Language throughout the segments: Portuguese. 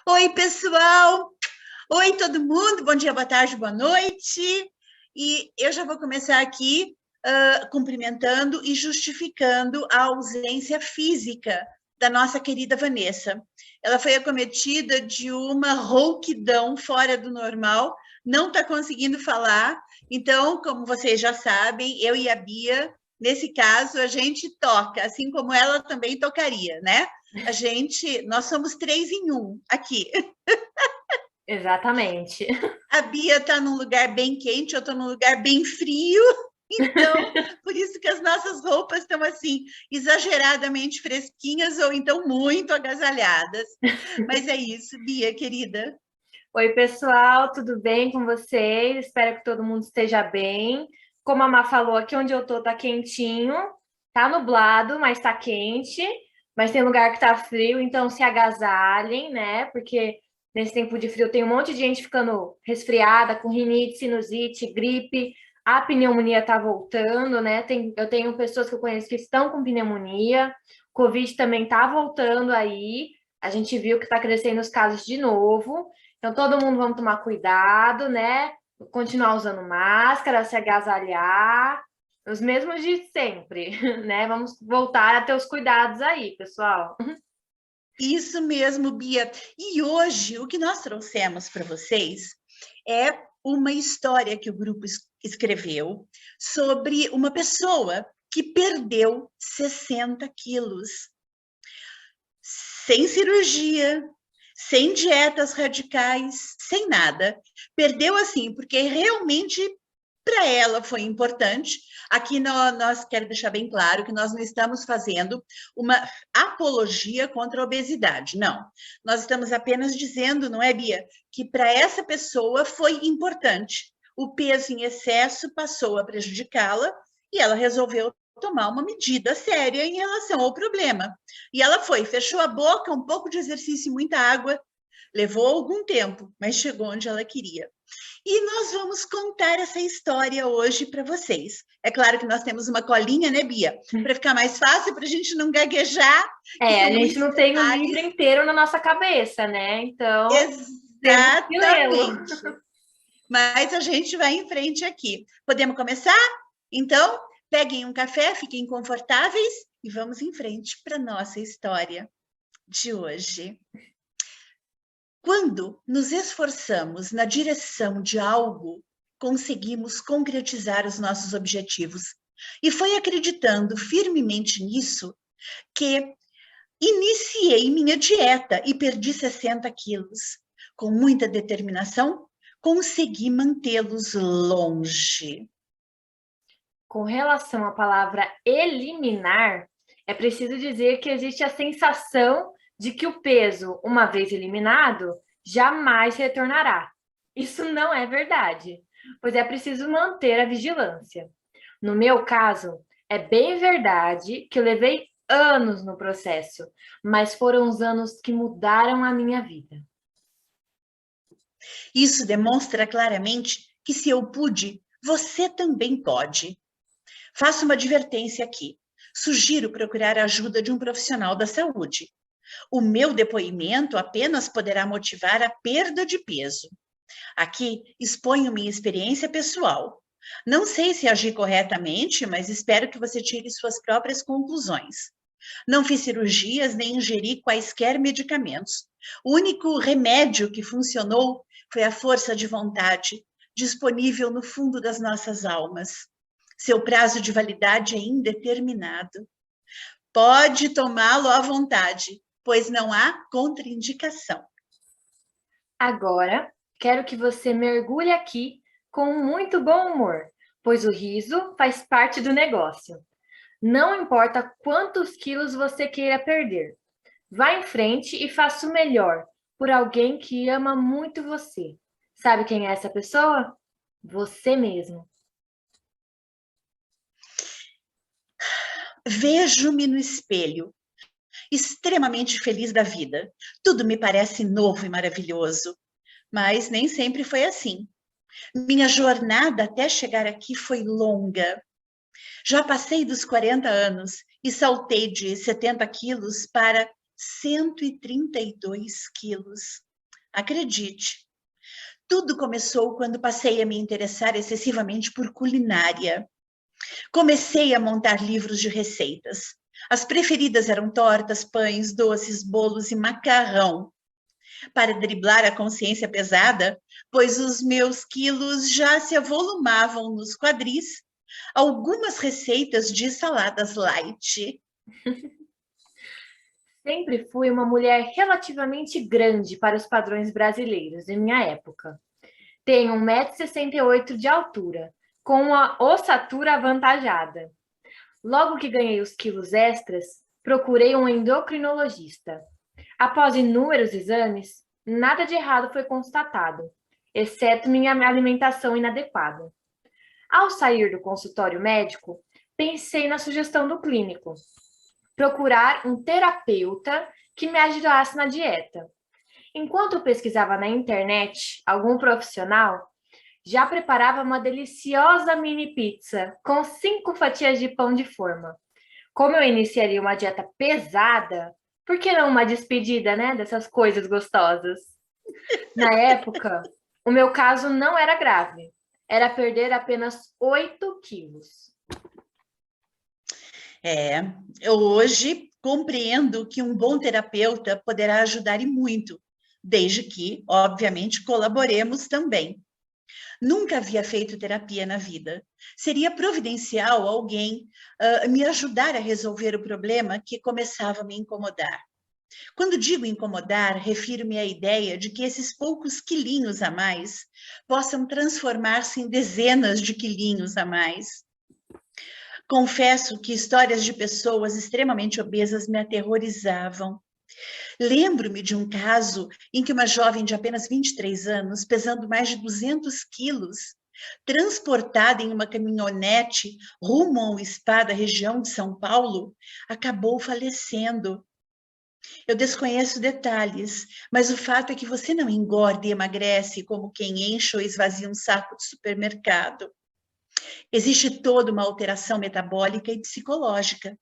Oi, pessoal! Oi, todo mundo! Bom dia, boa tarde, boa noite! E eu já vou começar aqui cumprimentando e justificando a ausência física da nossa querida Vanessa. Ela foi acometida de uma rouquidão fora do normal, não está conseguindo falar. Então, como vocês já sabem, eu e a Bia, nesse caso, a gente toca, assim como ela também tocaria, né? Nós somos 3 em 1 aqui. Exatamente. A Bia está num lugar bem quente, eu estou num lugar bem frio. Então, por isso que as nossas roupas estão assim, exageradamente fresquinhas ou então muito agasalhadas. Mas é isso, Bia, querida. Oi, pessoal, tudo bem com vocês? Espero que todo mundo esteja bem. Como a Má falou, aqui onde eu tô tá quentinho, tá nublado, mas tá quente. Mas tem lugar que tá frio, então se agasalhem, né? Porque nesse tempo de frio tem um monte de gente ficando resfriada, com rinite, sinusite, gripe. A pneumonia tá voltando, né? Eu tenho pessoas que eu conheço que estão com pneumonia. Covid também tá voltando aí. A gente viu que tá crescendo os casos de novo. Então, todo mundo vamos tomar cuidado, né? Continuar usando máscara, se agasalhar, os mesmos de sempre, né? Vamos voltar a ter os cuidados aí, pessoal. Isso mesmo, Bia. E hoje, o que nós trouxemos para vocês é uma história que o grupo escreveu sobre uma pessoa que perdeu 60 quilos. Sem cirurgia, sem dietas radicais, sem nada. Perdeu assim, porque realmente para ela foi importante. Aqui nós quero deixar bem claro que nós não estamos fazendo uma apologia contra a obesidade, não. Nós estamos apenas dizendo, não é, Bia, que para essa pessoa foi importante. O peso em excesso passou a prejudicá-la e ela resolveu tomar uma medida séria em relação ao problema. E ela foi, fechou a boca, um pouco de exercício e muita água, levou algum tempo, mas chegou onde ela queria. E nós vamos contar essa história hoje para vocês. É claro que nós temos uma colinha, né, Bia? Para ficar mais fácil, para a gente não gaguejar, que É, a são gente muitos não tem o livro detalhes. inteiro na nossa cabeça, né? Então, temos que lê-lo. Exatamente. Mas a gente vai em frente aqui. Podemos começar? Então, peguem um café, fiquem confortáveis e vamos em frente para a nossa história de hoje. Quando nos esforçamos na direção de algo, conseguimos concretizar os nossos objetivos. E foi acreditando firmemente nisso que iniciei minha dieta e perdi 60 quilos. Com muita determinação, consegui mantê-los longe. Com relação à palavra eliminar, é preciso dizer que existe a sensação de que o peso, uma vez eliminado, jamais retornará. Isso não é verdade, pois é preciso manter a vigilância. No meu caso, é bem verdade que eu levei anos no processo, mas foram os anos que mudaram a minha vida. Isso demonstra claramente que se eu pude, você também pode. Faço uma advertência aqui. Sugiro procurar a ajuda de um profissional da saúde. O meu depoimento apenas poderá motivar a perda de peso. Aqui exponho minha experiência pessoal. Não sei se agi corretamente, mas espero que você tire suas próprias conclusões. Não fiz cirurgias nem ingeri quaisquer medicamentos. O único remédio que funcionou foi a força de vontade, disponível no fundo das nossas almas. Seu prazo de validade é indeterminado. Pode tomá-lo à vontade, pois não há contraindicação. Agora, quero que você mergulhe aqui com muito bom humor, pois o riso faz parte do negócio. Não importa quantos quilos você queira perder. Vá em frente e faça o melhor por alguém que ama muito você. Sabe quem é essa pessoa? Você mesmo. Vejo-me no espelho, extremamente feliz da vida. Tudo me parece novo e maravilhoso, mas nem sempre foi assim. Minha jornada até chegar aqui foi longa. Já passei dos 40 anos e saltei de 70 quilos para 132 quilos. Acredite, tudo começou quando passei a me interessar excessivamente por culinária. Comecei a montar livros de receitas. As preferidas eram tortas, pães, doces, bolos e macarrão. Para driblar a consciência pesada, pois os meus quilos já se avolumavam nos quadris, algumas receitas de saladas light. Sempre fui uma mulher relativamente grande para os padrões brasileiros em minha época. Tenho 1,68 m de altura, com uma ossatura avantajada. Logo que ganhei os quilos extras, procurei um endocrinologista. Após inúmeros exames, nada de errado foi constatado, exceto minha alimentação inadequada. Ao sair do consultório médico, pensei na sugestão do clínico: procurar um terapeuta que me ajudasse na dieta. Enquanto eu pesquisava na internet algum profissional, já preparava uma deliciosa mini pizza com 5 fatias de pão de forma. Como eu iniciaria uma dieta pesada, por que não uma despedida, né, dessas coisas gostosas? Na época, o meu caso não era grave. Era perder apenas 8 quilos. Eu hoje compreendo que um bom terapeuta poderá ajudar e muito, desde que, obviamente, colaboremos também. Nunca havia feito terapia na vida. Seria providencial alguém me ajudar a resolver o problema que começava a me incomodar. Quando digo incomodar, refiro-me à ideia de que esses poucos quilinhos a mais possam transformar-se em dezenas de quilinhos a mais. Confesso que histórias de pessoas extremamente obesas me aterrorizavam. Lembro-me de um caso em que uma jovem de apenas 23 anos, pesando mais de 200 quilos, transportada em uma caminhonete rumo ao Spa da região de São Paulo, acabou falecendo. Eu desconheço detalhes, mas o fato é que você não engorda e emagrece como quem enche ou esvazia um saco de supermercado. Existe toda uma alteração metabólica e psicológica.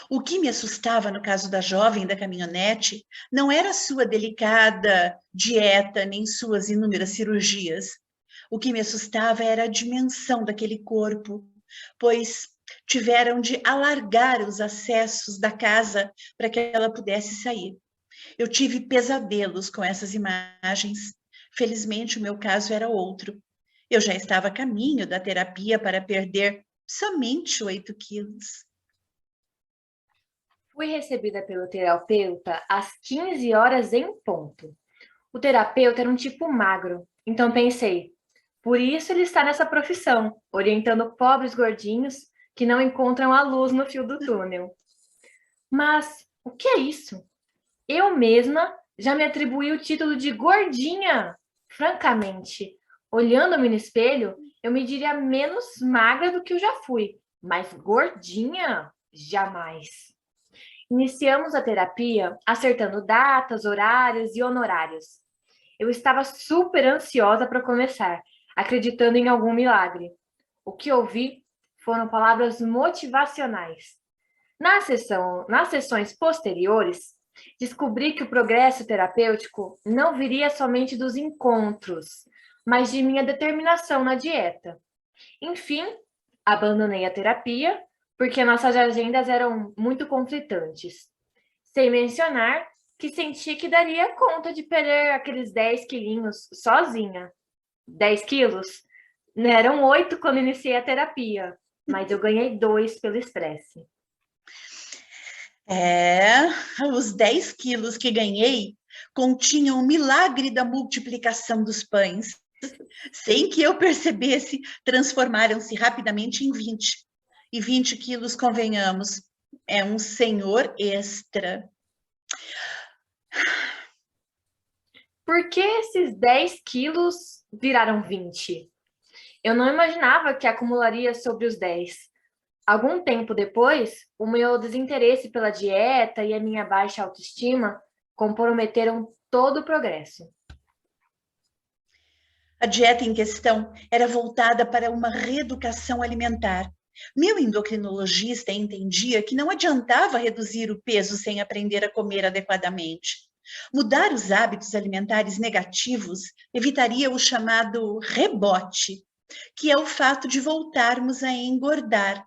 O que me assustava no caso da jovem da caminhonete não era sua delicada dieta nem suas inúmeras cirurgias. O que me assustava era a dimensão daquele corpo, pois tiveram de alargar os acessos da casa para que ela pudesse sair. Eu tive pesadelos com essas imagens. Felizmente, o meu caso era outro. Eu já estava a caminho da terapia para perder somente 8 quilos. Fui recebida pelo terapeuta às 15 horas em ponto. O terapeuta era um tipo magro, então pensei, por isso ele está nessa profissão, orientando pobres gordinhos que não encontram a luz no fio do túnel. Mas o que é isso? Eu mesma já me atribuí o título de gordinha. Francamente, olhando-me no espelho, eu me diria menos magra do que eu já fui, mas gordinha, jamais. Iniciamos a terapia acertando datas, horários e honorários. Eu estava super ansiosa para começar, acreditando em algum milagre. O que ouvi foram palavras motivacionais. Nas sessões posteriores, descobri que o progresso terapêutico não viria somente dos encontros, mas de minha determinação na dieta. Enfim, abandonei a terapia porque nossas agendas eram muito conflitantes. Sem mencionar que senti que daria conta de perder aqueles 10 quilinhos sozinha. 10 quilos? Eram 8 quando iniciei a terapia, mas eu ganhei 2 pelo estresse. Os 10 quilos que ganhei continham o milagre da multiplicação dos pães. Sem que eu percebesse, transformaram-se rapidamente em 20. E 20 quilos, convenhamos, é um senhor extra. Por que esses 10 quilos viraram 20? Eu não imaginava que acumularia sobre os 10. Algum tempo depois, o meu desinteresse pela dieta e a minha baixa autoestima comprometeram todo o progresso. A dieta em questão era voltada para uma reeducação alimentar. Meu endocrinologista entendia que não adiantava reduzir o peso sem aprender a comer adequadamente. Mudar os hábitos alimentares negativos evitaria o chamado rebote, que é o fato de voltarmos a engordar.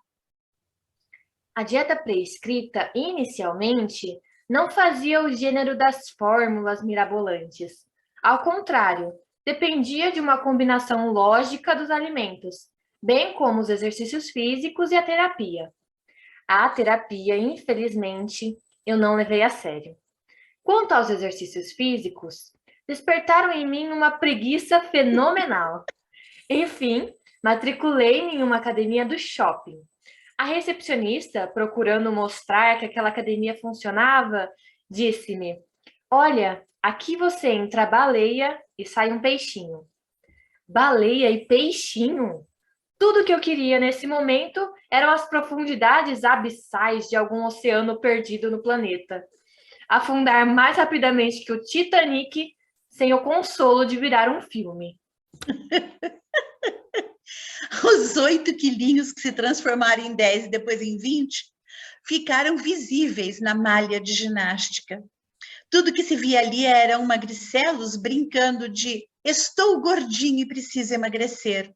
A dieta prescrita, inicialmente, não fazia o gênero das fórmulas mirabolantes. Ao contrário, dependia de uma combinação lógica dos alimentos, bem como os exercícios físicos e a terapia. A terapia, infelizmente, eu não levei a sério. Quanto aos exercícios físicos, despertaram em mim uma preguiça fenomenal. Enfim, matriculei-me em uma academia do shopping. A recepcionista, procurando mostrar que aquela academia funcionava, disse-me: "Olha, aqui você entra baleia e sai um peixinho." Baleia e peixinho? Tudo que eu queria nesse momento eram as profundidades abissais de algum oceano perdido no planeta. Afundar mais rapidamente que o Titanic, sem o consolo de virar um filme. Os 8 quilinhos que se transformaram em 10 e depois em 20 ficaram visíveis na malha de ginástica. Tudo que se via ali eram magricelos brincando de estou gordinho e preciso emagrecer.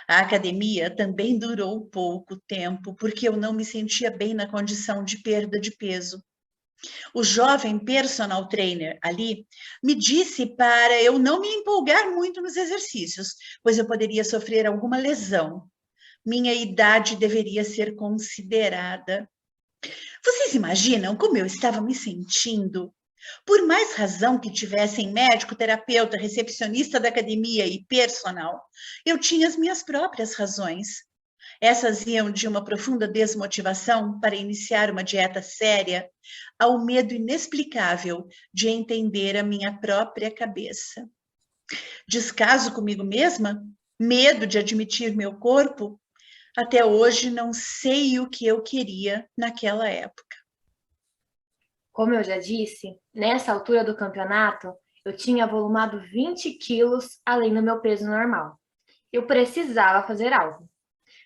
A academia também durou pouco tempo, porque eu não me sentia bem na condição de perda de peso. O jovem personal trainer ali me disse para eu não me empolgar muito nos exercícios, pois eu poderia sofrer alguma lesão. Minha idade deveria ser considerada. Vocês imaginam como eu estava me sentindo? Por mais razão que tivessem médico, terapeuta, recepcionista da academia e personal, eu tinha as minhas próprias razões. Essas iam de uma profunda desmotivação para iniciar uma dieta séria ao medo inexplicável de entender a minha própria cabeça. Descaso comigo mesma, medo de admitir meu corpo. Até hoje não sei o que eu queria naquela época. Como eu já disse, nessa altura do campeonato, eu tinha avolumado 20 quilos além do meu peso normal. Eu precisava fazer algo.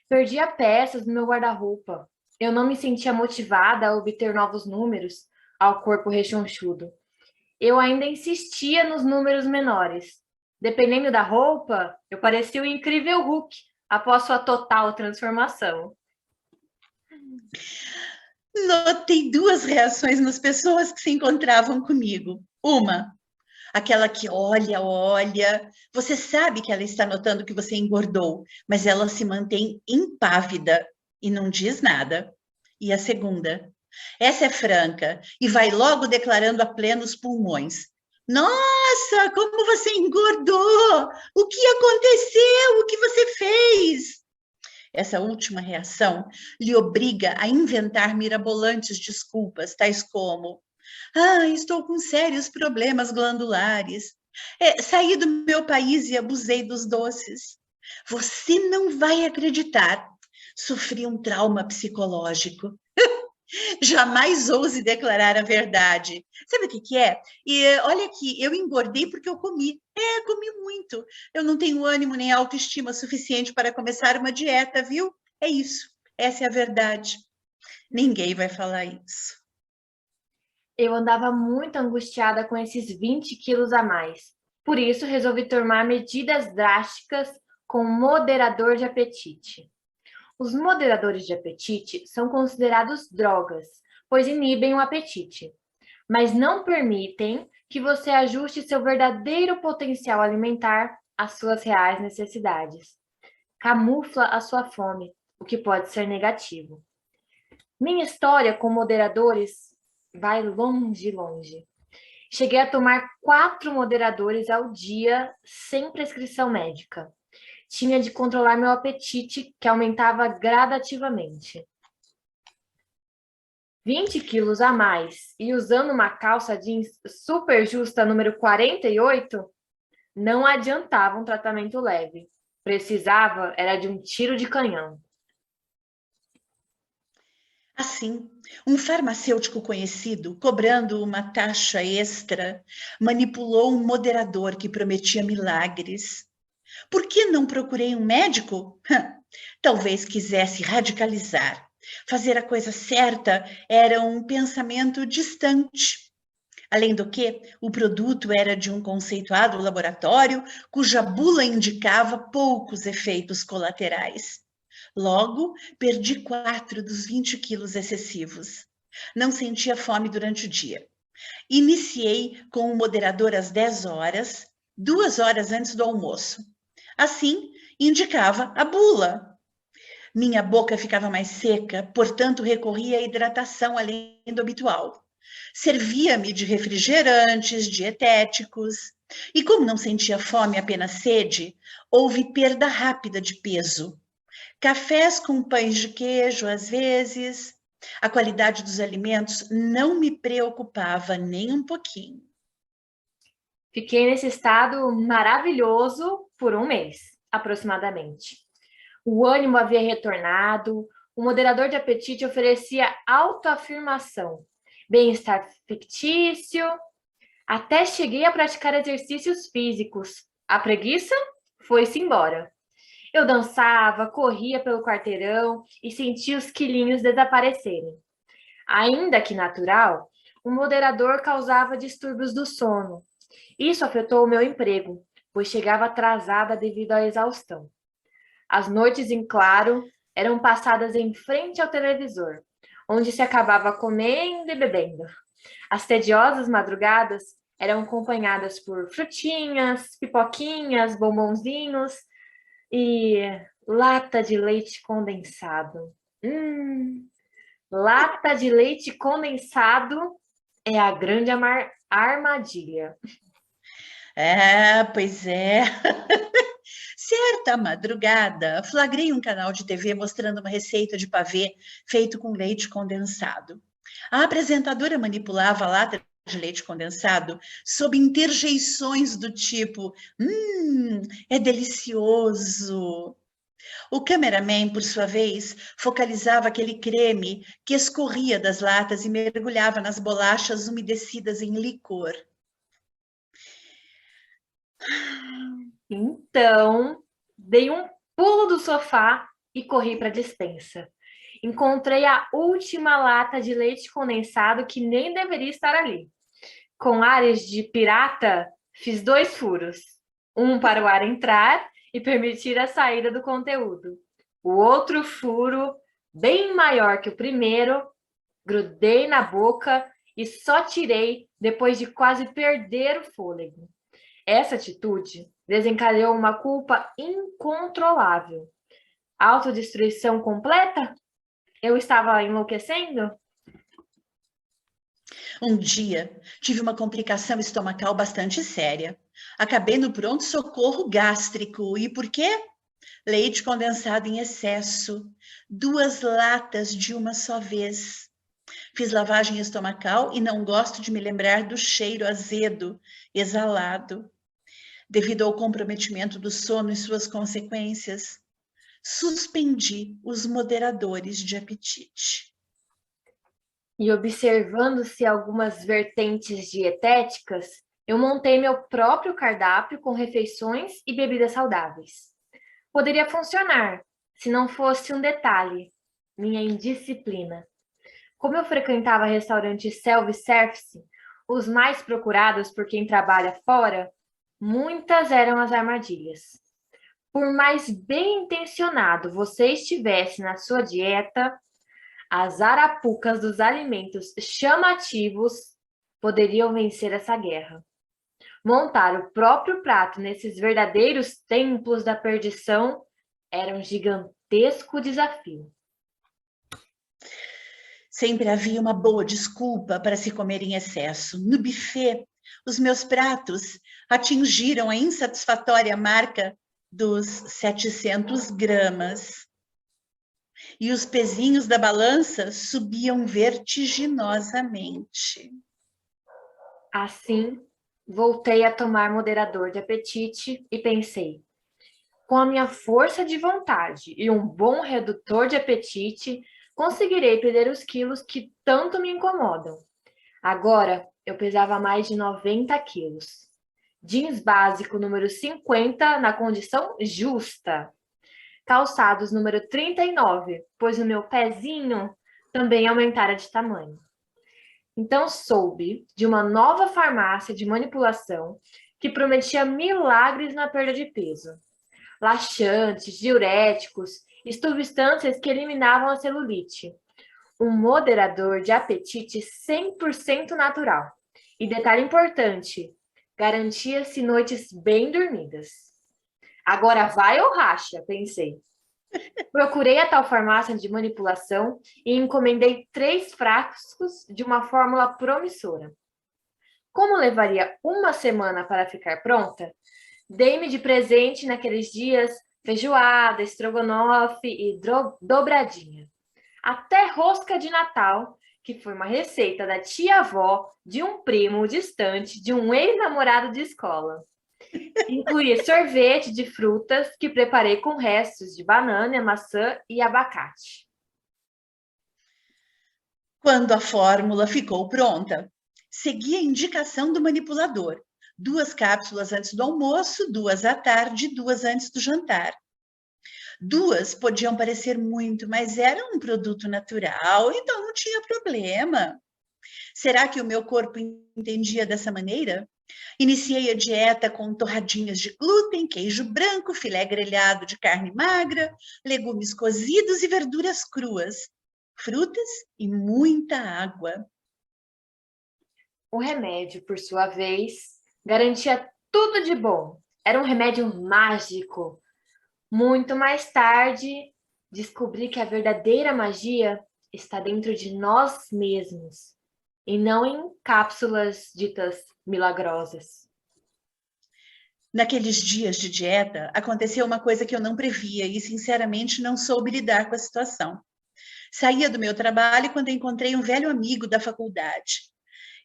Perdia peças no meu guarda-roupa. Eu não me sentia motivada a obter novos números ao corpo rechonchudo. Eu ainda insistia nos números menores. Dependendo da roupa, eu parecia o incrível Hulk após sua total transformação. Notei 2 reações nas pessoas que se encontravam comigo. Uma, aquela que olha, você sabe que ela está notando que você engordou, mas ela se mantém impávida e não diz nada. E a segunda, essa é franca e vai logo declarando a plenos pulmões: nossa, como você engordou! O que aconteceu? O que você fez? Essa última reação lhe obriga a inventar mirabolantes desculpas, tais como: estou com sérios problemas glandulares. Saí do meu país e abusei dos doces. Você não vai acreditar. Sofri um trauma psicológico. Jamais ouse declarar a verdade. Sabe o que é? E olha aqui, eu engordei porque eu comi. Comi muito. Eu não tenho ânimo nem autoestima suficiente para começar uma dieta, viu? É isso. Essa é a verdade. Ninguém vai falar isso. Eu andava muito angustiada com esses 20 quilos a mais. Por isso, resolvi tomar medidas drásticas com moderador de apetite. Os moderadores de apetite são considerados drogas, pois inibem o apetite, mas não permitem que você ajuste seu verdadeiro potencial alimentar às suas reais necessidades. Camufla a sua fome, o que pode ser negativo. Minha história com moderadores vai longe, longe. Cheguei a tomar 4 moderadores ao dia sem prescrição médica. Tinha de controlar meu apetite, que aumentava gradativamente. 20 quilos a mais e usando uma calça jeans super justa número 48, não adiantava um tratamento leve. Precisava era de um tiro de canhão. Assim, um farmacêutico conhecido, cobrando uma taxa extra, manipulou um moderador que prometia milagres. Por que não procurei um médico? Talvez quisesse radicalizar. Fazer a coisa certa era um pensamento distante. Além do que, o produto era de um conceituado laboratório cuja bula indicava poucos efeitos colaterais. Logo, perdi 4 dos 20 quilos excessivos. Não sentia fome durante o dia. Iniciei com o moderador às 10 horas, 2 horas antes do almoço. Assim, indicava a bula. Minha boca ficava mais seca, portanto, recorri à hidratação além do habitual. Servia-me de refrigerantes, dietéticos. E como não sentia fome, apenas sede, houve perda rápida de peso. Cafés com pães de queijo, às vezes. A qualidade dos alimentos não me preocupava nem um pouquinho. Fiquei nesse estado maravilhoso por um mês, aproximadamente. O ânimo havia retornado, o moderador de apetite oferecia autoafirmação, bem-estar fictício, até cheguei a praticar exercícios físicos. A preguiça foi-se embora. Eu dançava, corria pelo quarteirão e sentia os quilinhos desaparecerem. Ainda que natural, o moderador causava distúrbios do sono. Isso afetou o meu emprego, pois chegava atrasada devido à exaustão. As noites em claro eram passadas em frente ao televisor, onde se acabava comendo e bebendo. As tediosas madrugadas eram acompanhadas por frutinhas, pipoquinhas, bombonzinhos e lata de leite condensado. Lata de leite condensado é a grande armadilha. Pois é. Certa madrugada, flagrei um canal de TV mostrando uma receita de pavê feito com leite condensado. A apresentadora manipulava a lata de leite condensado sob interjeições do tipo: é delicioso. O cameraman, por sua vez, focalizava aquele creme que escorria das latas e mergulhava nas bolachas umedecidas em licor. Então, dei um pulo do sofá e corri para a despensa. Encontrei a última lata de leite condensado que nem deveria estar ali. Com ares de pirata, fiz 2 furos. Um para o ar entrar e permitir a saída do conteúdo. O outro furo, bem maior que o primeiro, grudei na boca e só tirei depois de quase perder o fôlego. Essa atitude desencadeou uma culpa incontrolável. Autodestruição completa? Eu estava enlouquecendo? Um dia, tive uma complicação estomacal bastante séria. Acabei no pronto-socorro gástrico. E por quê? Leite condensado em excesso. 2 latas de uma só vez. Fiz lavagem estomacal e não gosto de me lembrar do cheiro azedo, exalado. Devido ao comprometimento do sono e suas consequências, suspendi os moderadores de apetite. E observando-se algumas vertentes dietéticas, eu montei meu próprio cardápio com refeições e bebidas saudáveis. Poderia funcionar, se não fosse um detalhe, minha indisciplina. Como eu frequentava restaurantes self-service, os mais procurados por quem trabalha fora, muitas eram as armadilhas. Por mais bem intencionado você estivesse na sua dieta, as arapucas dos alimentos chamativos poderiam vencer essa guerra. Montar o próprio prato nesses verdadeiros templos da perdição era um gigantesco desafio. Sempre havia uma boa desculpa para se comer em excesso. No buffet, os meus pratos atingiram a insatisfatória marca dos 700 gramas. E os pezinhos da balança subiam vertiginosamente. Assim, voltei a tomar moderador de apetite e pensei: com a minha força de vontade e um bom redutor de apetite, conseguirei perder os quilos que tanto me incomodam. Agora, eu pesava mais de 90 quilos. Jeans básico número 50 na condição justa. Calçados número 39, pois o meu pezinho também aumentara de tamanho. Então soube de uma nova farmácia de manipulação que prometia milagres na perda de peso. Laxantes, diuréticos e substâncias que eliminavam a celulite. Um moderador de apetite 100% natural. E detalhe importante, garantia-se noites bem dormidas. Agora vai ou racha, pensei. Procurei a tal farmácia de manipulação e encomendei 3 frascos de uma fórmula promissora. Como levaria uma semana para ficar pronta, dei-me de presente naqueles dias feijoada, estrogonofe e dobradinha. Até rosca de Natal, que foi uma receita da tia-avó de um primo distante de um ex-namorado de escola. Incluía sorvete de frutas que preparei com restos de banana, maçã e abacate. Quando a fórmula ficou pronta, segui a indicação do manipulador. 2 cápsulas antes do almoço, 2 à tarde, 2 antes do jantar. 2 podiam parecer muito, mas era um produto natural, então não tinha problema. Será que o meu corpo entendia dessa maneira? Iniciei a dieta com torradinhas de glúten, queijo branco, filé grelhado de carne magra, legumes cozidos e verduras cruas, frutas e muita água. O remédio, por sua vez, garantia tudo de bom. Era um remédio mágico. Muito mais tarde, descobri que a verdadeira magia está dentro de nós mesmos e não em cápsulas ditas milagrosas. Naqueles dias de dieta, aconteceu uma coisa que eu não previa e, sinceramente, não soube lidar com a situação. Saía do meu trabalho quando encontrei um velho amigo da faculdade.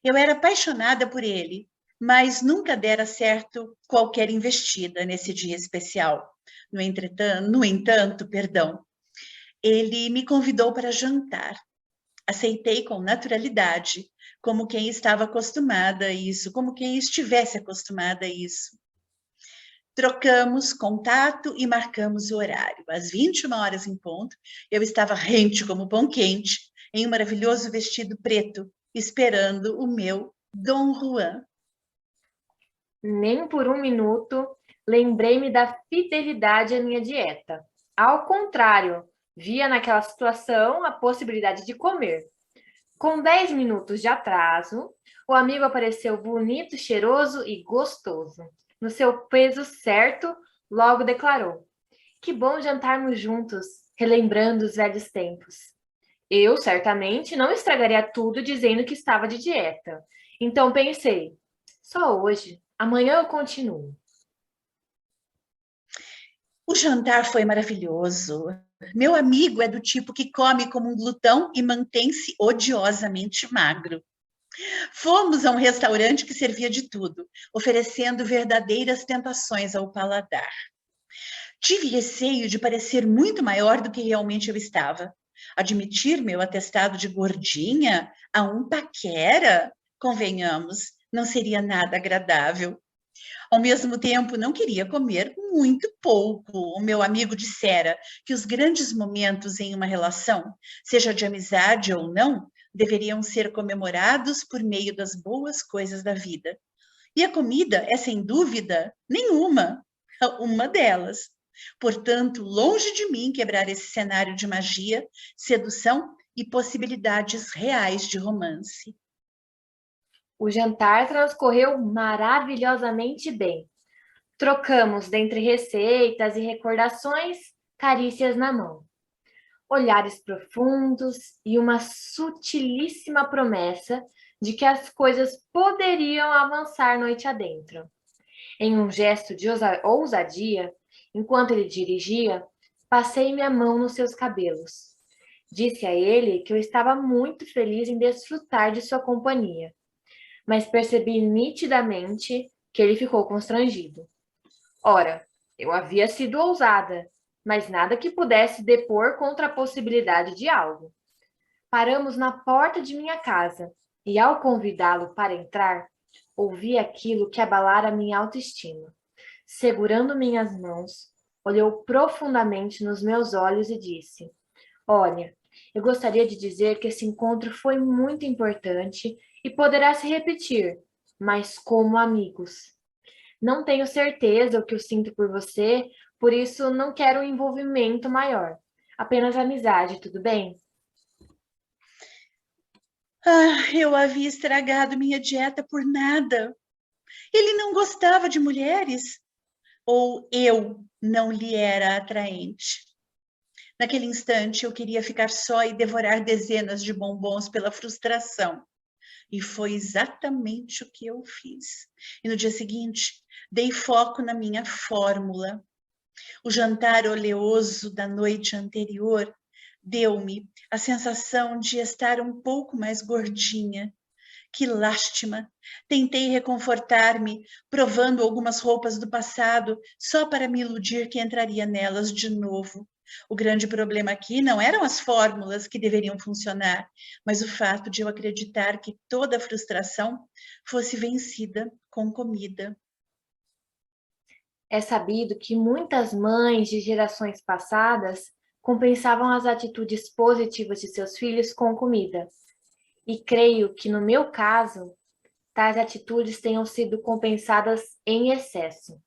Eu era apaixonada por ele, mas nunca dera certo qualquer investida nesse dia especial. No entanto, ele me convidou para jantar. Aceitei com naturalidade, como quem estava acostumada a isso, como quem estivesse acostumada a isso. Trocamos contato e marcamos o horário. Às 21 horas em ponto, eu estava rente como pão quente, em um maravilhoso vestido preto, esperando o meu Dom Juan. Nem por um minuto lembrei-me da fidelidade à minha dieta. Ao contrário, via naquela situação a possibilidade de comer. Com 10 minutos de atraso, o amigo apareceu bonito, cheiroso e gostoso. No seu peso certo, logo declarou: "Que bom jantarmos juntos, relembrando os velhos tempos." Eu, certamente, não estragaria tudo dizendo que estava de dieta. Então pensei: só hoje, amanhã eu continuo. O jantar foi maravilhoso. Meu amigo é do tipo que come como um glutão e mantém-se odiosamente magro. Fomos a um restaurante que servia de tudo, oferecendo verdadeiras tentações ao paladar. Tive receio de parecer muito maior do que realmente eu estava. Admitir meu atestado de gordinha a um paquera, convenhamos, não seria nada agradável. Ao mesmo tempo, não queria comer muito pouco. O meu amigo dissera que os grandes momentos em uma relação, seja de amizade ou não, deveriam ser comemorados por meio das boas coisas da vida. E a comida é, sem dúvida nenhuma, uma delas. Portanto, longe de mim quebrar esse cenário de magia, sedução e possibilidades reais de romance. O jantar transcorreu maravilhosamente bem. Trocamos dentre receitas e recordações, carícias na mão, olhares profundos e uma sutilíssima promessa de que as coisas poderiam avançar noite adentro. Em um gesto de ousadia, enquanto ele dirigia, passei minha mão nos seus cabelos. Disse a ele que eu estava muito feliz em desfrutar de sua companhia, mas percebi nitidamente que ele ficou constrangido. Ora, eu havia sido ousada, mas nada que pudesse depor contra a possibilidade de algo. Paramos na porta de minha casa e, ao convidá-lo para entrar, ouvi aquilo que abalara minha autoestima. Segurando minhas mãos, olhou profundamente nos meus olhos e disse: "Olha, Eu gostaria de dizer que esse encontro foi muito importante e poderá se repetir, mas como amigos. Não tenho certeza o que eu sinto por você, por isso não quero um envolvimento maior. Apenas amizade, tudo bem? Ah, eu havia estragado minha dieta por nada. Ele não gostava de mulheres? Ou eu não lhe era atraente? Naquele instante, eu queria ficar só e devorar dezenas de bombons pela frustração. E foi exatamente o que eu fiz. E no dia seguinte, dei foco na minha fórmula. O jantar oleoso da noite anterior deu-me a sensação de estar um pouco mais gordinha. Que lástima! Tentei reconfortar-me, provando algumas roupas do passado, só para me iludir que entraria nelas de novo. O grande problema aqui não eram as fórmulas que deveriam funcionar, mas o fato de eu acreditar que toda a frustração fosse vencida com comida. É sabido que muitas mães de gerações passadas compensavam as atitudes positivas de seus filhos com comida. E creio que, no meu caso, tais atitudes tenham sido compensadas em excesso.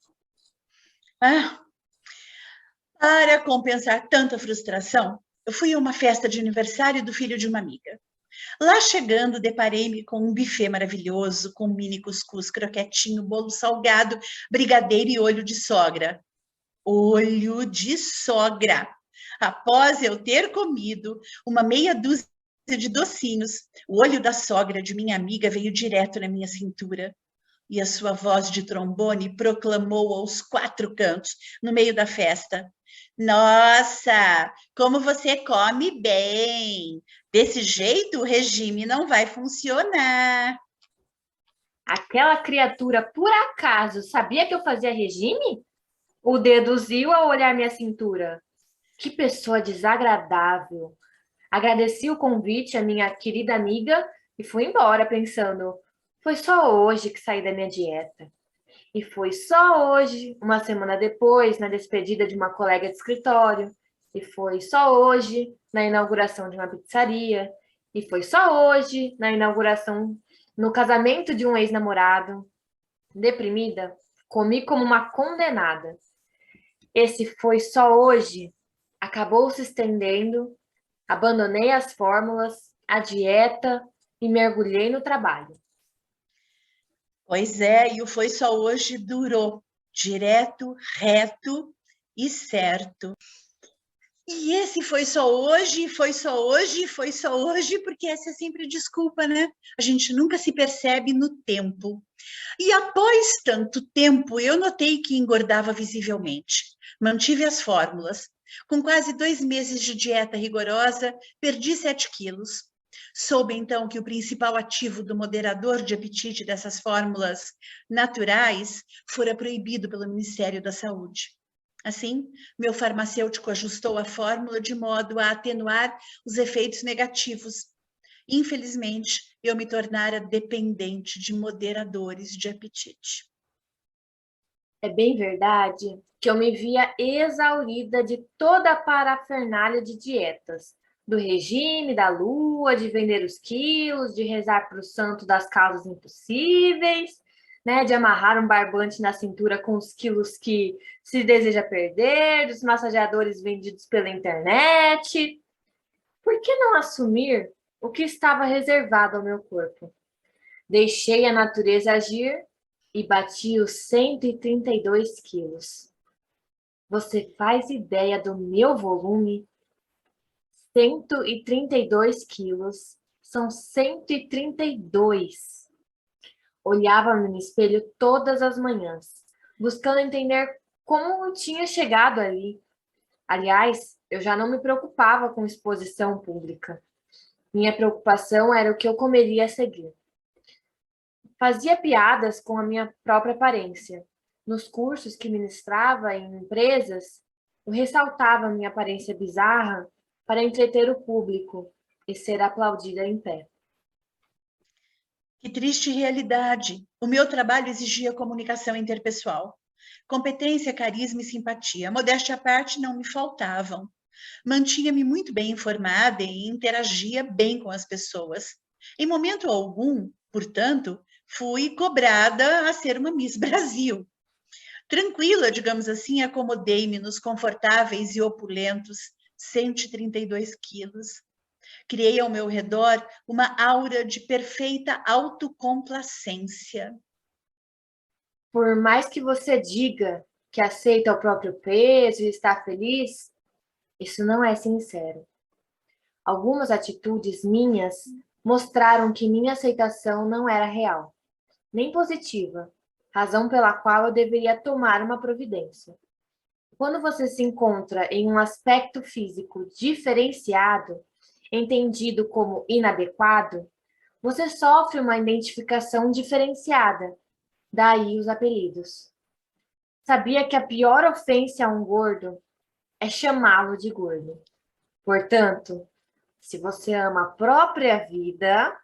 Ah, para compensar tanta frustração, eu fui a uma festa de aniversário do filho de uma amiga. Lá chegando, deparei-me com um buffet maravilhoso, com mini cuscuz, croquetinho, bolo salgado, brigadeiro e olho de sogra. Olho de sogra! Após eu ter comido uma meia dúzia de docinhos, o olho da sogra de minha amiga veio direto na minha cintura. E a sua voz de trombone proclamou aos quatro cantos, no meio da festa: Nossa, como você come bem! Desse jeito, o regime não vai funcionar. Aquela criatura, por acaso, sabia que eu fazia regime? Ou deduziu ao olhar minha cintura? Que pessoa desagradável! Agradeci o convite à minha querida amiga e fui embora pensando, foi só hoje que saí da minha dieta. E foi só hoje, uma semana depois, na despedida de uma colega de escritório. E foi só hoje, na inauguração de uma pizzaria. E foi só hoje, na inauguração, no casamento de um ex-namorado. Deprimida, comi como uma condenada. Esse foi só hoje acabou se estendendo, abandonei as fórmulas, a dieta e mergulhei no trabalho. Pois é, e o foi só hoje durou, direto, reto e certo. E esse foi só hoje, foi só hoje, foi só hoje, porque essa é sempre desculpa, né? A gente nunca se percebe no tempo. E após tanto tempo, eu notei que engordava visivelmente. Mantive as fórmulas. Com quase 2 meses de dieta rigorosa, perdi 7 quilos. Soube então que o principal ativo do moderador de apetite dessas fórmulas naturais fora proibido pelo Ministério da Saúde. Assim, meu farmacêutico ajustou a fórmula de modo a atenuar os efeitos negativos. Infelizmente, eu me tornara dependente de moderadores de apetite. É bem verdade que eu me via exaurida de toda a parafernália de dietas, do regime, da lua, de vender os quilos, de rezar para o santo das causas impossíveis, né, de amarrar um barbante na cintura com os quilos que se deseja perder, dos massageadores vendidos pela internet. Por que não assumir o que estava reservado ao meu corpo? Deixei a natureza agir e bati os 132 quilos. Você faz ideia do meu volume? 132 quilos. São 132. Olhava-me no espelho todas as manhãs, buscando entender como eu tinha chegado ali. Aliás, eu já não me preocupava com exposição pública. Minha preocupação era o que eu comeria a seguir. Fazia piadas com a minha própria aparência. Nos cursos que ministrava em empresas, eu ressaltava a minha aparência bizarra para entreter o público e ser aplaudida em pé. Que triste realidade. O meu trabalho exigia comunicação interpessoal. Competência, carisma e simpatia. Modéstia à parte não me faltavam. Mantinha-me muito bem informada e interagia bem com as pessoas. Em momento algum, portanto, fui cobrada a ser uma Miss Brasil. Tranquila, digamos assim, acomodei-me nos confortáveis e opulentos 132 quilos. Criei ao meu redor uma aura de perfeita autocomplacência. Por mais que você diga que aceita o próprio peso e está feliz, isso não é sincero. Algumas atitudes minhas mostraram que minha aceitação não era real, nem positiva, razão pela qual eu deveria tomar uma providência. Quando você se encontra em um aspecto físico diferenciado, entendido como inadequado, você sofre uma identificação diferenciada, daí os apelidos. Sabia que a pior ofensa a um gordo é chamá-lo de gordo. Portanto, se você ama a própria vida...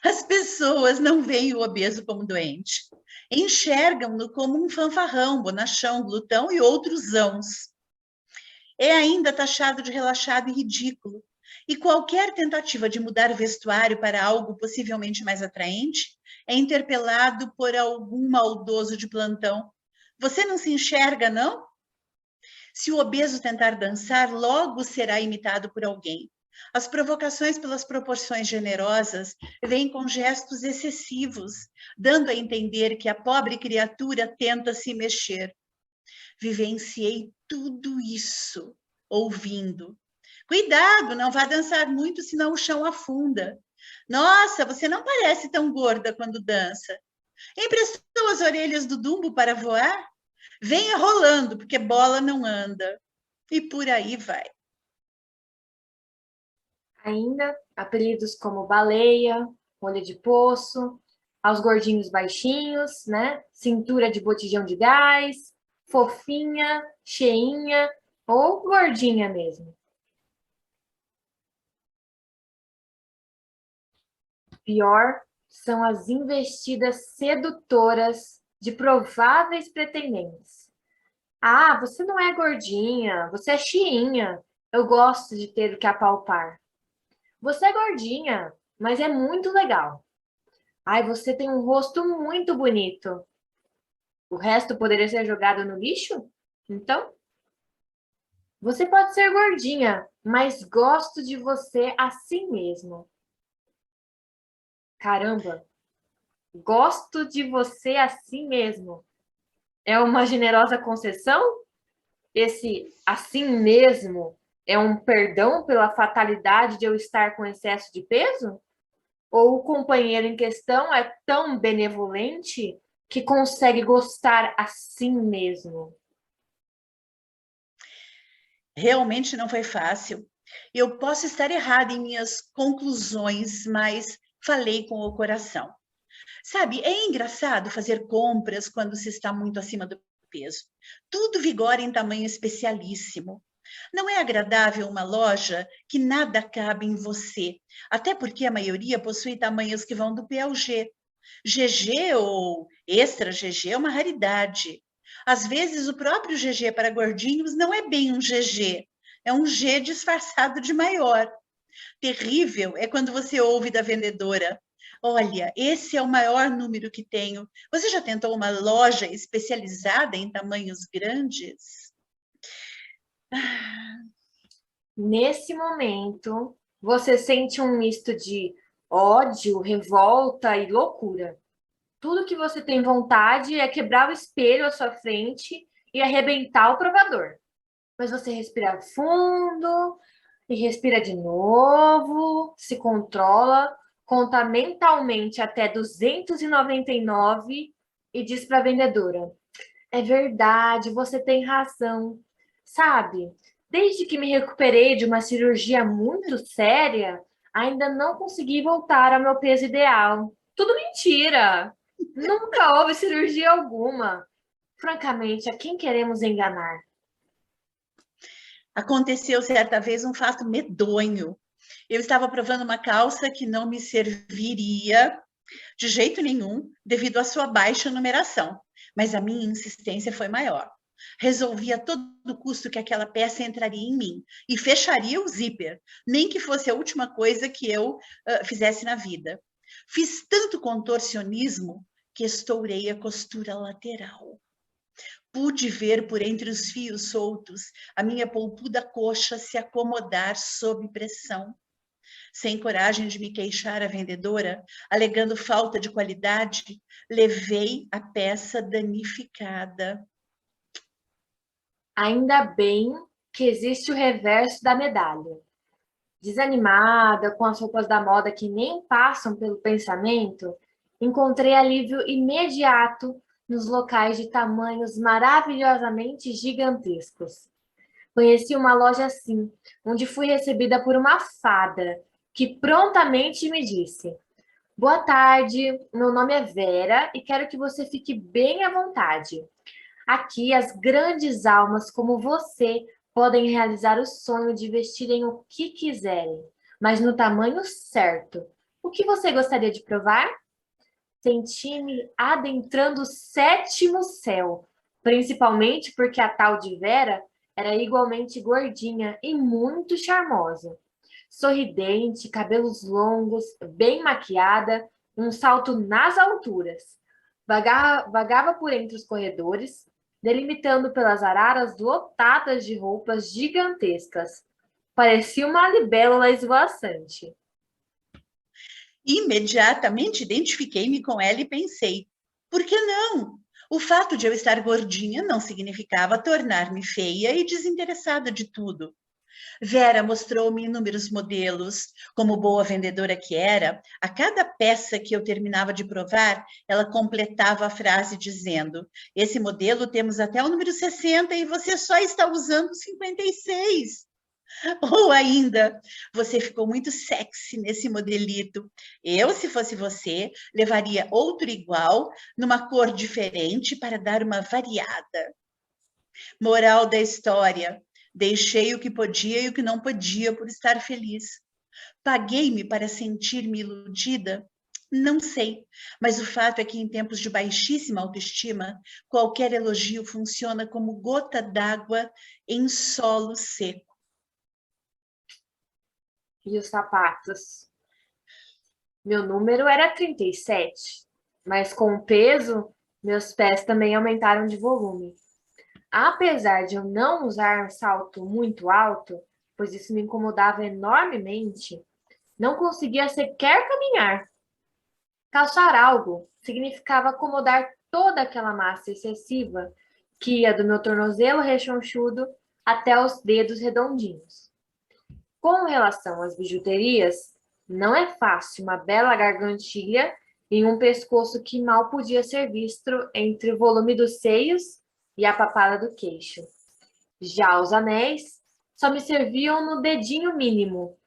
As pessoas não veem o obeso como doente. Enxergam-no como um fanfarrão, bonachão, glutão e outros zãos. É ainda taxado de relaxado e ridículo. E qualquer tentativa de mudar o vestuário para algo possivelmente mais atraente é interpelado por algum maldoso de plantão. Você não se enxerga, não? Se o obeso tentar dançar, logo será imitado por alguém. As provocações pelas proporções generosas vêm com gestos excessivos, dando a entender que a pobre criatura tenta se mexer. Vivenciei tudo isso, ouvindo. Cuidado, não vá dançar muito, senão o chão afunda. Nossa, você não parece tão gorda quando dança. Emprestou as orelhas do Dumbo para voar? Venha rolando, porque bola não anda. E por aí vai. Ainda apelidos como baleia, olho de poço, aos gordinhos baixinhos, né? Cintura de botijão de gás, fofinha, cheinha ou gordinha mesmo. Pior são as investidas sedutoras de prováveis pretendentes. Ah, você não é gordinha, você é cheinha. Eu gosto de ter o que apalpar. Você é gordinha, mas é muito legal. Ai, você tem um rosto muito bonito. O resto poderia ser jogado no lixo? Então, você pode ser gordinha, mas gosto de você assim mesmo. Caramba, gosto de você assim mesmo. É uma generosa concessão? Esse assim mesmo é um perdão pela fatalidade de eu estar com excesso de peso? Ou o companheiro em questão é tão benevolente que consegue gostar assim mesmo? Realmente não foi fácil. Eu posso estar errada em minhas conclusões, mas falei com o coração. Sabe, é engraçado fazer compras quando se está muito acima do peso. Tudo vigora em tamanho especialíssimo. Não é agradável uma loja que nada cabe em você, até porque a maioria possui tamanhos que vão do P ao G. GG ou extra GG é uma raridade. Às vezes, o próprio GG para gordinhos não é bem um GG, é um G disfarçado de maior. Terrível é quando você ouve da vendedora: olha, esse é o maior número que tenho. Você já tentou uma loja especializada em tamanhos grandes? Nesse momento, você sente um misto de ódio, revolta e loucura. Tudo que você tem vontade é quebrar o espelho à sua frente e arrebentar o provador. Mas você respira fundo e respira de novo, se controla, conta mentalmente até 299 e diz para a vendedora: é verdade, você tem razão. Sabe, desde que me recuperei de uma cirurgia muito séria, ainda não consegui voltar ao meu peso ideal. Tudo mentira! Nunca houve cirurgia alguma. Francamente, a quem queremos enganar? Aconteceu certa vez um fato medonho. Eu estava provando uma calça que não me serviria de jeito nenhum, devido à sua baixa numeração, mas a minha insistência foi maior. Resolvi a todo custo que aquela peça entraria em mim e fecharia o zíper, nem que fosse a última coisa que eu fizesse na vida. Fiz tanto contorcionismo que estourei a costura lateral. Pude ver por entre os fios soltos a minha polpuda coxa se acomodar sob pressão. Sem coragem de me queixar à vendedora, alegando falta de qualidade, levei a peça danificada. Ainda bem que existe o reverso da medalha. Desanimada, com as roupas da moda que nem passam pelo pensamento, encontrei alívio imediato nos locais de tamanhos maravilhosamente gigantescos. Conheci uma loja assim, onde fui recebida por uma fada, que prontamente me disse: Boa tarde, meu nome é Vera e quero que você fique bem à vontade. Aqui, as grandes almas como você podem realizar o sonho de vestirem o que quiserem, mas no tamanho certo. O que você gostaria de provar? Senti-me adentrando o sétimo céu, principalmente porque a tal de Vera era igualmente gordinha e muito charmosa. Sorridente, cabelos longos, bem maquiada, um salto nas alturas. Vagava por entre os corredores, delimitando pelas araras lotadas de roupas gigantescas. Parecia uma libélula esvoaçante. Imediatamente identifiquei-me com ela e pensei: por que não? O fato de eu estar gordinha não significava tornar-me feia e desinteressada de tudo. Vera mostrou-me inúmeros modelos. Como boa vendedora que era, a cada peça que eu terminava de provar, ela completava a frase dizendo: esse modelo temos até o número 60 e você só está usando o 56. Ou ainda, você ficou muito sexy nesse modelito. Eu, se fosse você, levaria outro igual, numa cor diferente, para dar uma variada. Moral da história: deixei o que podia e o que não podia por estar feliz. Paguei-me para sentir-me iludida? Não sei, mas o fato é que em tempos de baixíssima autoestima, qualquer elogio funciona como gota d'água em solo seco. E os sapatos? Meu número era 37, mas com o peso, meus pés também aumentaram de volume. Apesar de eu não usar um salto muito alto, pois isso me incomodava enormemente, não conseguia sequer caminhar. Calçar algo significava acomodar toda aquela massa excessiva que ia do meu tornozelo rechonchudo até os dedos redondinhos. Com relação às bijuterias, não é fácil uma bela gargantilha em um pescoço que mal podia ser visto entre o volume dos seios e a papada do queixo. Já os anéis só me serviam no dedinho mínimo.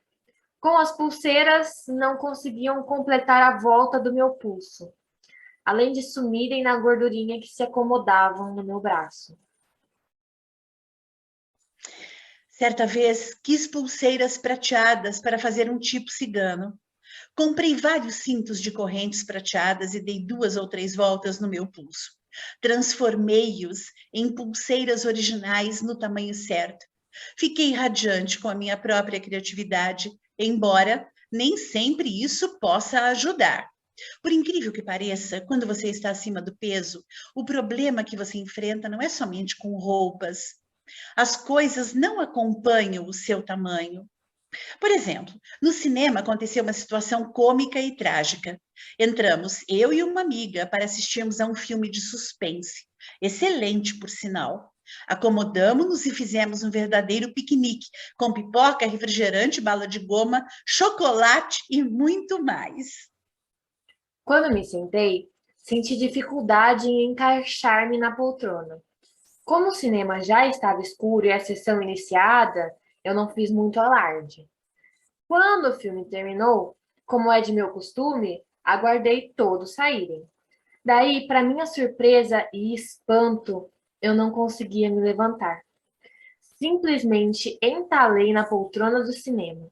Com as pulseiras, não conseguiam completar a volta do meu pulso, além de sumirem na gordurinha que se acomodavam no meu braço. Certa vez, quis pulseiras prateadas para fazer um tipo cigano. Comprei vários cintos de correntes prateadas e dei 2 ou 3 voltas no meu pulso. Transformei-os em pulseiras originais no tamanho certo. Fiquei radiante com a minha própria criatividade, embora nem sempre isso possa ajudar. Por incrível que pareça, quando você está acima do peso, o problema que você enfrenta não é somente com roupas. As coisas não acompanham o seu tamanho. Por exemplo, no cinema aconteceu uma situação cômica e trágica. Entramos, eu e uma amiga, para assistirmos a um filme de suspense. Excelente, por sinal. Acomodamos-nos e fizemos um verdadeiro piquenique, com pipoca, refrigerante, bala de goma, chocolate e muito mais. Quando me sentei, senti dificuldade em encaixar-me na poltrona. Como o cinema já estava escuro e a sessão iniciada, eu não fiz muito alarde. Quando o filme terminou, como é de meu costume, aguardei todos saírem. Daí, para minha surpresa e espanto, eu não conseguia me levantar. Simplesmente entalei na poltrona do cinema.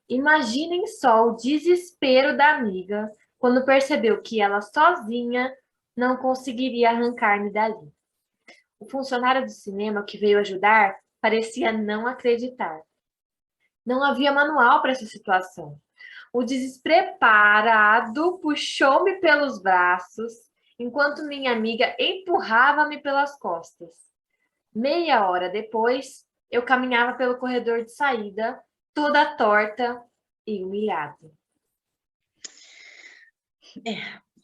Imaginem só o desespero da amiga quando percebeu que ela sozinha não conseguiria arrancar-me dali. O funcionário do cinema que veio ajudar parecia não acreditar. Não havia manual para essa situação. O despreparado puxou-me pelos braços, enquanto minha amiga empurrava-me pelas costas. Meia hora depois, eu caminhava pelo corredor de saída, toda torta e humilhada.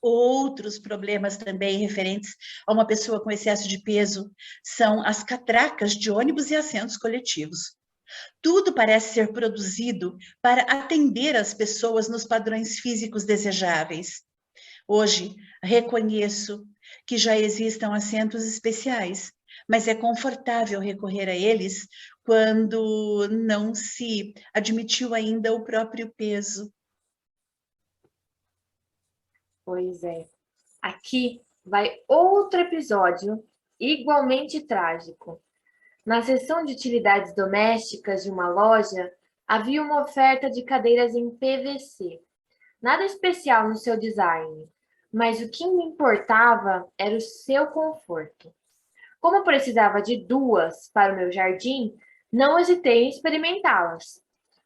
Outros problemas também referentes a uma pessoa com excesso de peso são as catracas de ônibus e assentos coletivos. Tudo parece ser produzido para atender as pessoas nos padrões físicos desejáveis. Hoje, reconheço que já existam assentos especiais, mas é confortável recorrer a eles quando não se admitiu ainda o próprio peso. Pois é. Aqui vai outro episódio igualmente trágico. Na seção de utilidades domésticas de uma loja, havia uma oferta de cadeiras em PVC. Nada especial no seu design, mas o que me importava era o seu conforto. Como eu precisava de 2 para o meu jardim, não hesitei em experimentá-las.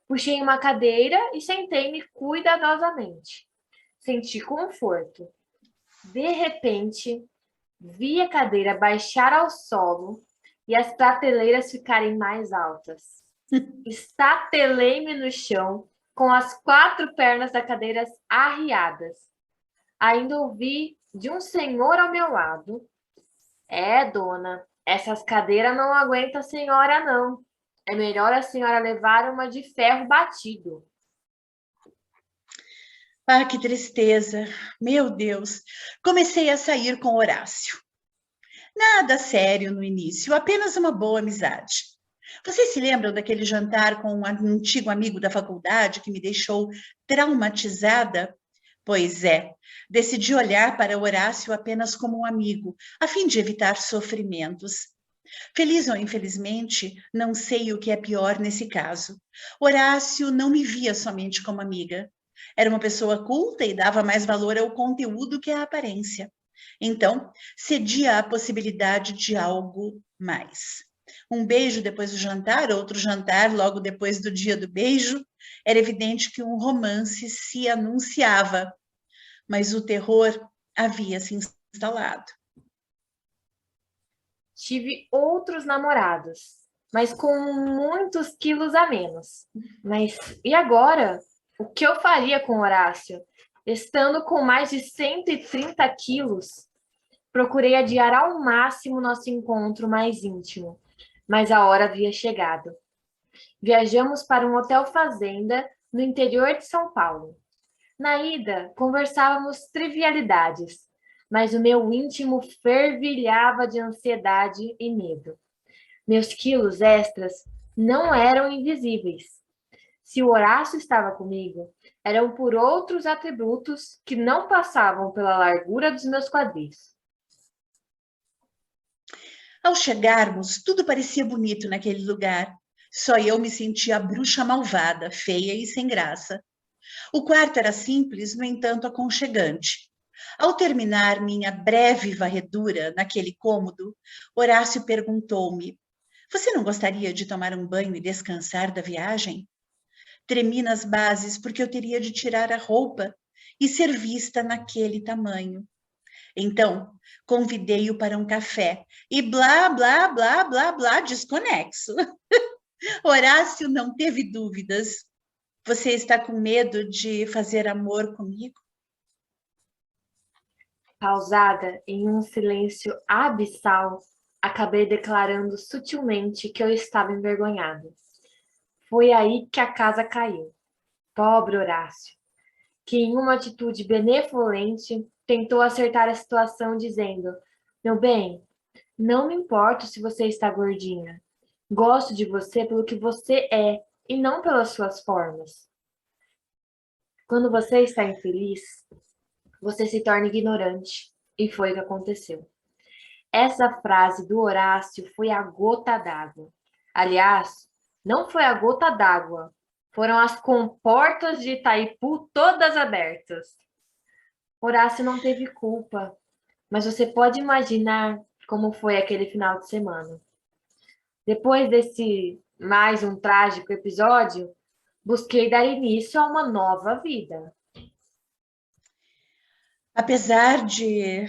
Puxei uma cadeira e sentei-me cuidadosamente. Senti conforto. De repente, vi a cadeira baixar ao solo e as prateleiras ficarem mais altas. Estatelei-me no chão com as 4 pernas da cadeira arriadas. Ainda ouvi de um senhor ao meu lado: "É, dona, essas cadeiras não aguentam a senhora, não. É melhor a senhora levar uma de ferro batido." Ah, que tristeza! Meu Deus! Comecei a sair com Horácio. Nada sério no início, apenas uma boa amizade. Vocês se lembram daquele jantar com um antigo amigo da faculdade que me deixou traumatizada? Pois é, decidi olhar para Horácio apenas como um amigo, a fim de evitar sofrimentos. Feliz ou infelizmente, não sei o que é pior nesse caso. Horácio não me via somente como amiga. Era uma pessoa culta e dava mais valor ao conteúdo que à aparência. Então, cedia à possibilidade de algo mais. Um beijo depois do jantar, outro jantar logo depois do dia do beijo. Era evidente que um romance se anunciava, mas o terror havia se instalado. Tive outros namorados, mas com muitos quilos a menos. Mas e agora? O que eu faria com Horácio? Estando com mais de 130 quilos, procurei adiar ao máximo nosso encontro mais íntimo, mas a hora havia chegado. Viajamos para um hotel fazenda no interior de São Paulo. Na ida, conversávamos trivialidades, mas o meu íntimo fervilhava de ansiedade e medo. Meus quilos extras não eram invisíveis. Se o Horácio estava comigo, eram por outros atributos que não passavam pela largura dos meus quadris. Ao chegarmos, tudo parecia bonito naquele lugar. Só eu me sentia a bruxa malvada, feia e sem graça. O quarto era simples, no entanto aconchegante. Ao terminar minha breve varredura naquele cômodo, Horácio perguntou-me: "Você não gostaria de tomar um banho e descansar da viagem?" Tremi nas bases porque eu teria de tirar a roupa e ser vista naquele tamanho. Então, convidei-o para um café e blá, blá, blá, blá, blá, desconexo. Horácio não teve dúvidas. Você está com medo de fazer amor comigo? Pausada em um silêncio abissal, acabei declarando sutilmente que eu estava envergonhada. Foi aí que a casa caiu. Pobre Horácio, que em uma atitude benevolente tentou acertar a situação dizendo: "Meu bem, não me importo se você está gordinha. Gosto de você pelo que você é e não pelas suas formas. Quando você está infeliz, você se torna ignorante." E foi o que aconteceu. Essa frase do Horácio foi a gota d'água. Aliás, não foi a gota d'água, foram as comportas de Itaipu todas abertas. Horácio não teve culpa, mas você pode imaginar como foi aquele final de semana. Depois desse mais um trágico episódio, busquei dar início a uma nova vida. Apesar de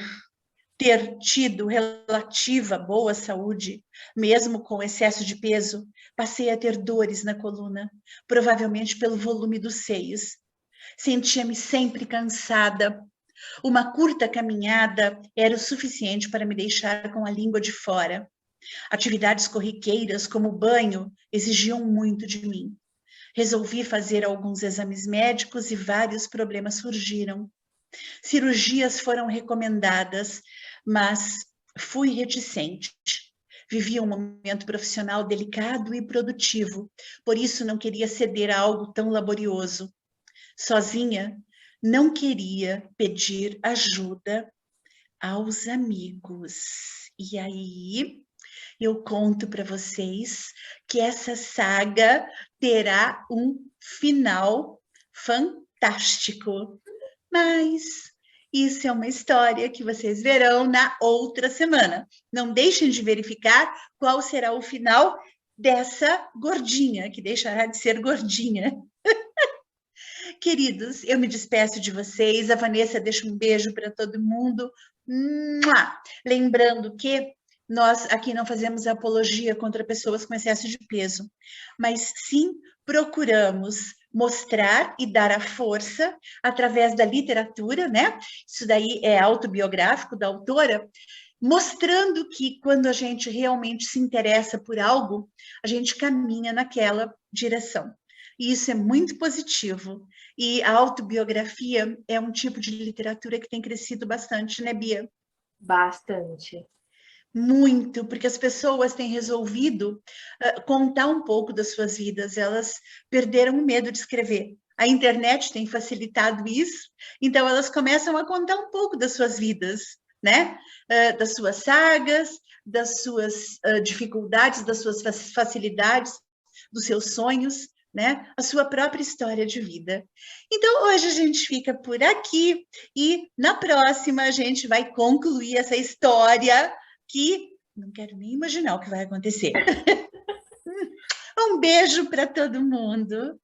ter tido relativa boa saúde, mesmo com excesso de peso, passei a ter dores na coluna, provavelmente pelo volume dos seios. Sentia-me sempre cansada. Uma curta caminhada era o suficiente para me deixar com a língua de fora. Atividades corriqueiras, como banho, exigiam muito de mim. Resolvi fazer alguns exames médicos e vários problemas surgiram. Cirurgias foram recomendadas, mas fui reticente. Vivia um momento profissional delicado e produtivo, por isso não queria ceder a algo tão laborioso. Sozinha, não queria pedir ajuda aos amigos. E aí, eu conto para vocês que essa saga terá um final fantástico. Mas isso é uma história que vocês verão na outra semana. Não deixem de verificar qual será o final dessa gordinha, que deixará de ser gordinha. Queridos, eu me despeço de vocês. A Vanessa deixa um beijo para todo mundo. Lembrando que nós aqui não fazemos apologia contra pessoas com excesso de peso, mas sim procuramos mostrar e dar a força através da literatura, né? Isso daí é autobiográfico da autora, mostrando que quando a gente realmente se interessa por algo, a gente caminha naquela direção. E isso é muito positivo. E a autobiografia é um tipo de literatura que tem crescido bastante, né, Bia? Bastante. Muito, porque as pessoas têm resolvido contar um pouco das suas vidas, elas perderam o medo de escrever. A internet tem facilitado isso, então elas começam a contar um pouco das suas vidas, né? Das suas sagas, das suas dificuldades, das suas facilidades, dos seus sonhos, né? A sua própria história de vida. Então, hoje a gente fica por aqui e na próxima a gente vai concluir essa história que não quero nem imaginar o que vai acontecer. Um beijo para todo mundo.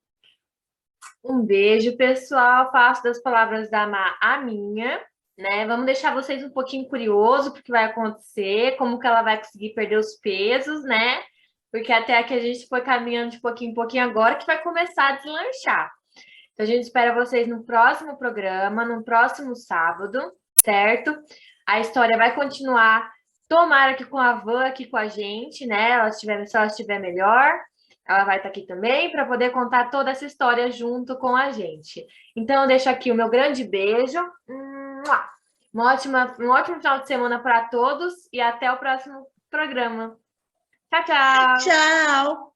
Um beijo, pessoal. Faço das palavras da Má a minha, né? Vamos deixar vocês um pouquinho curiosos porque vai acontecer, como que ela vai conseguir perder os pesos, né? Porque até aqui a gente foi caminhando de pouquinho em pouquinho agora que vai começar a deslanchar. Então a gente espera vocês no próximo programa, no próximo sábado, certo? A história vai continuar. Tomara que com a Van aqui com a gente, né? Se ela estiver melhor, ela vai estar aqui também para poder contar toda essa história junto com a gente. Então, eu deixo aqui o meu grande beijo. Um ótimo final de semana para todos e até o próximo programa. Tchau, tchau! Tchau!